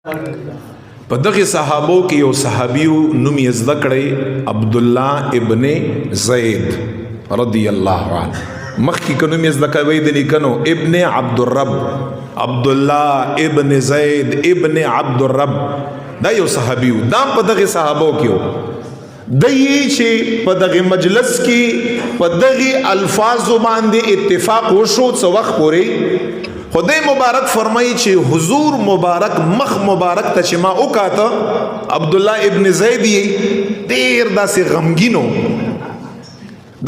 په دغه صحابو کې یو صحابیو نوم یې زده کړی عبدالله ابن زید رضی الله عنه. مخکې که نوم یې زده کوئ د لیکنو ابن عبدالرب، عبدالله ابن زید ابن عبدالرب، دا یو صحابیو، دا په دغه صحابو کې و. دی چې په دغه مجلس کې په دغه الفاظو باندې اتفاق وشو څه وخت پورې خدای مبارک فرمایي چې حضور مبارک مخ مبارک ته چې ما وکاته عبدالله ابن زید یې ډېر داسې غمګینو،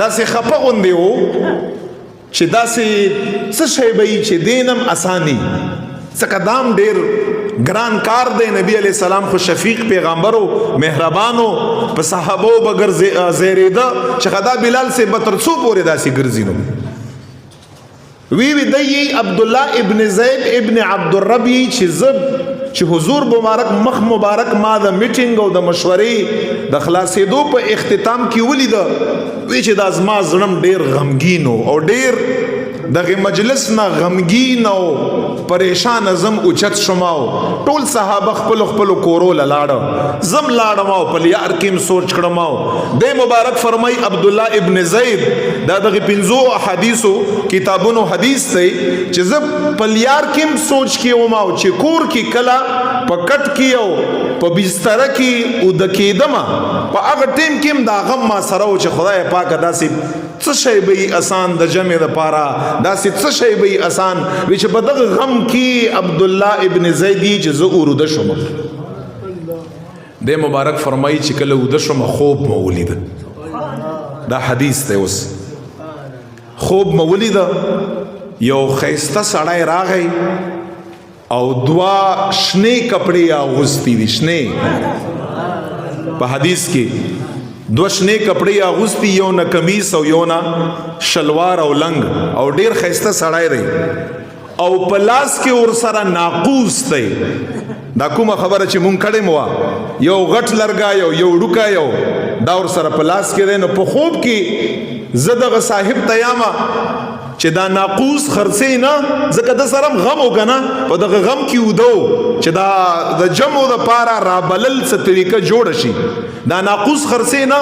داسې خفه غوندې و چې داسې څه شی به یي چې دینم اساني ځکه دام ډېر ګران کار دی. نبی علیہ السلام خو شفیق پیغمبرو، مهربانو، په صحابو بغیر زیریده چې خدا بلال سے بترسو پورې داسې ګرځینو. وی دی عبدالله ابن زید ابن عبدالرب چې حضور مبارک مخ مبارک ما د میټینګ او د مشورې د خلاصېدو په اختتام کې ولیده، وی چې دا زما زړم ډېر غمګین او ډېر دغه مجلس نه غمګین او پریشان زم اوچت شماو. ټول صحابه خپل خپل کورو لاړه، زم لاړم او په لیار کې سوچ کړم او د مبارک فرمای عبدالله ابن زید دا دغه 50 احادیثو کتابونو حدیث دی چې زه په لیار کې سوچ کې وم او چې کور کې کلا په کټ کې او په بستر کې او د کېدما په هغه ټیم کې دا غم ما سره او چې خدای پاک داسې څه شی به آسان د جمع د پاره، داسې څه شی به آسان وي چې په دغه غم کې عبدالله ابن زیدی چې زه اوروده شوم. د مبارک فرمایي چې کله اوده شوم خوب مو ولیده، دا حدیث دی. اوس خوب مو ولیده، یو ښایسته سړی راغی او دوا شنې کپړې اغوستي دي، شنې په حدیث کې دو شنې کپړې اغوستي، یو نه کمیس او یو نه شلوار او لنګ او ډیر ښایسته سړی دی او په لاس کې ورسره ناقوس دی. دا کومه خبره چې مونږ کړې مو یو غټ لرګی یو ډوکا یو دا ورسره په لاس کې دی. نو په خوب کې زه دغه صاحب ته یاما چې دا ناقوس خرڅې نه، ځکه د سره غم وکنه په دغه غم کې ودو چې دا د جمع د پاره رابلل څه طریقه جوړ شي، دا ناقوس خرڅې نه.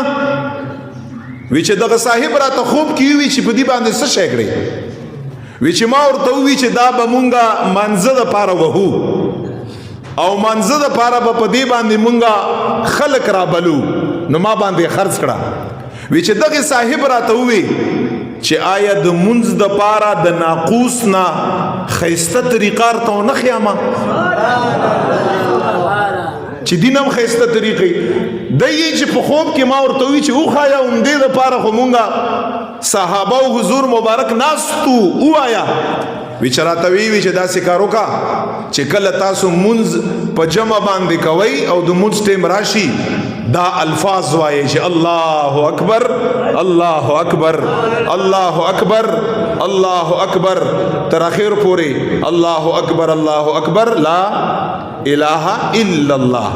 وی چې دغه صاحب راته خوب کې وی چې په دې باندې څه شی کړی، وی چې ما ورته وی چې دا به مونږه منځه د پاره وهو او منځه د پاره به په دې باندې مونږه خلق رابلو، نو ما باندې خرڅ کړه. وی چې دغه صاحب راته وی چې آیا د منځ د پاره د ناقوس نه خیسته طریقه ته نه خیامه چې دینم خیسته طریقې دی چې په خوب کې ما ورته وی چې او خایا هم دې د پاره خو مونږه صحابه او حضور مبارک ناستو او آیا وی چې راته وی چې داسې کار وکړه چې کله تاسو منځ په جمع باندې کوئ او د منځ ټیم راشي دا الفاظ وایي چې الله اکبر الله اکبر الله اکبر الله اکبر تر اخر پورې الله اکبر الله اکبر لا اله الا الله.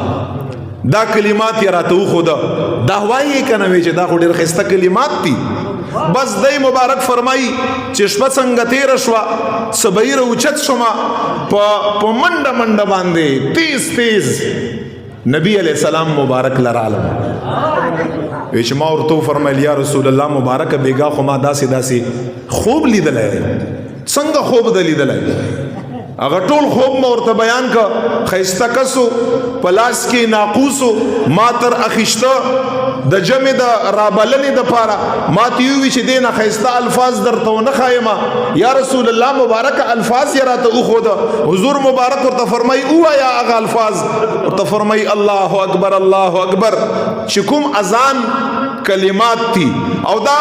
دا کلمات یې راته وښوده، دا وایي کنه وی چې دا خو ډېر ښایسته کلمات دي. بس دی مبارک فرمایي چې شپه څنګه تیره شوه سبیره اوچت شومه په منډه منډه باندې تیز تیز نبی علیہ السلام مبارک لرالم. وی چې ما ورته فرمایل یا رسول الله مبارک بیگا خو ما داسې داسې خوب لیدلی، څنګه خوب د لیدلی؟ هغه ټول خوب ما ورته بیان کا، ښایسته کسو په لاس کې ناقوسو ما تر اخیشته د جمع د رابلنې د پاره ما ته وی چې دې نه ښایسته الفاظ درته ونه ښایمه یا رسول الله مبارک الفاظ یې راته وښوده. حضور مبارک ورته فرمایي ووایه هغه الفاظ، ورته فرمایي الله اکبر الله اکبر چې کوم اذان کلمات دي او دا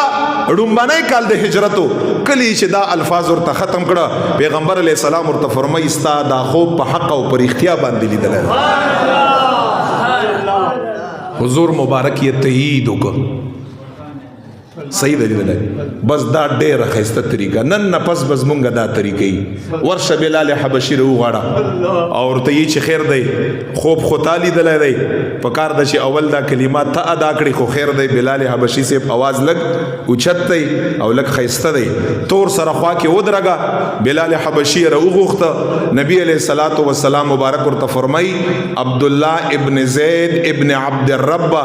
ډومبنی کال د هجرتو کلی چې دا الفاظ ورته ختم کړه پیغمبر علیہ السلام ورته فرمایي ستا دا خوب په حق او پر اختیا باندې لیدلی. حضور مبارک یې تایید وکړ صحیح دی دلای بس دا ډیره ښایسته طریقه نن نه پس بس مونږ دا طریقې ورشه بلال حبشي راوغواړه او ورته یې چې خیر دی خوب خو تا لیدلی دی په کار ده چې اول دا کلمات ته ادا کړي خو خیر دی بلال حبشي صاحب اواز لږ اوچت دی او لږ ښایسته دی تور سره خوا کې ودرګه بلال حبشي راوغوښته نبی علیه الصلاۃ والسلام مبارک ورته فرمایي عبدالله ابن زید ابن عبد الرب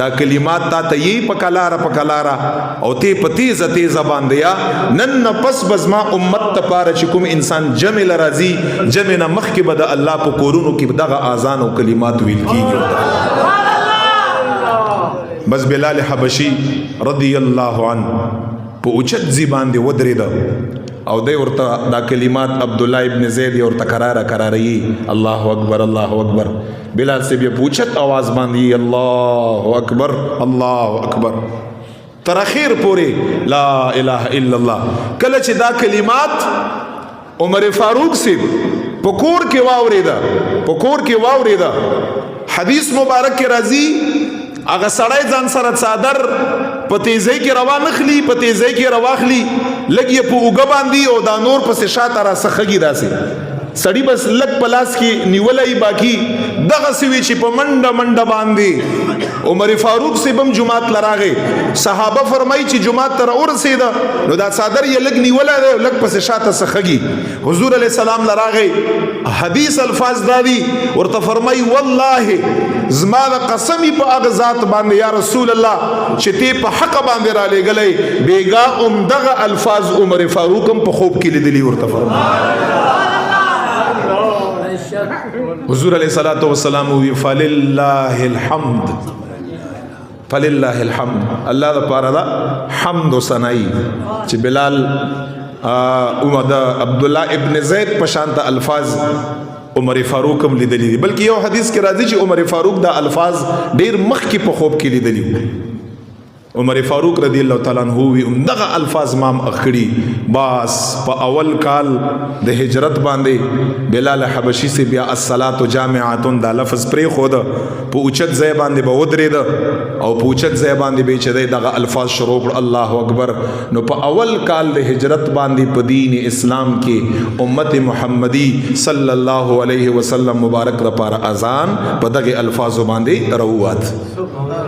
دا کلمات تا ته یې په کلاره او تی په تیزه باندې یا نن نه پس بس ما امت ته پاره چې کوم انسان جمع لرازي جمع نه مخکې به د الله په کورونو کې دغه اذان او کلمات ویل کیږي بس بلال حبشي رضی الله عنه په اوچت ځای باندې ودرېده او دی ورته دا کلمات عبد الله ابن زید ورته کراري الله اکبر الله اکبر بلال سے بیا پوچھت आवाज باندې الله اکبر الله اکبر تر اخیر پورې لا اله الا الله کله چې دا کلمات عمر فاروق سے پکور کې واوریدا حدیث مبارک کې راځي هغه سړی ځان سره څادر په تیزی کې روا نخلی په تیزی کې رواخلی لګي په اوګه باندې او دا نور پسې شاته را سخږي داسې سړی بس لګ پلاس کې نیولای باقی دغه سوي چې په منډه باندې عمر فاروق سے بم جمعات لراغه صحابه فرمای چې جمعات تر ورسېده نو دا صادر یې لګ نیولای دی لګ پسې شاته سخږي حضور علیہ السلام لراغه حدیث الفاظ دادی ورته فرمای والله زما قسمی په هغه ذات باندې یا رسول الله چې تی په حق باندې را لګلې بیګا دغه الفاظ عمر فاروق هم په خوب کې لیدلی ورته فرمای حضور علیہ الصلوۃ والسلام وی فللہ الحمد الله د پاره دا حمد و ثنائی چې بلال عمر عبد الله ابن زید په شانت الفاظ عمر فاروق هم لیدلی دي بلکې یو حدیث کې راځي چې عمر فاروق دا الفاظ ډیر مخکې په خوب کې لیدلی عمر فاروق رضی الله تعالی عنہ وی دغه الفاظ مام اخړي باس په اول کال د هجرت باندې بلال حبشي سے بیا الصلاه جامعات دا لفظ پرې خود په اوچت ځای باندې به ودرېد او په اوچت ځای باندې به چې دغه الفاظ شروع کړ الله اکبر نو په اول کال د هجرت باندې په دین اسلام کې امت محمدی صلی الله علیه وسلم مبارک لپاره اذان په دغه الفاظ باندې روات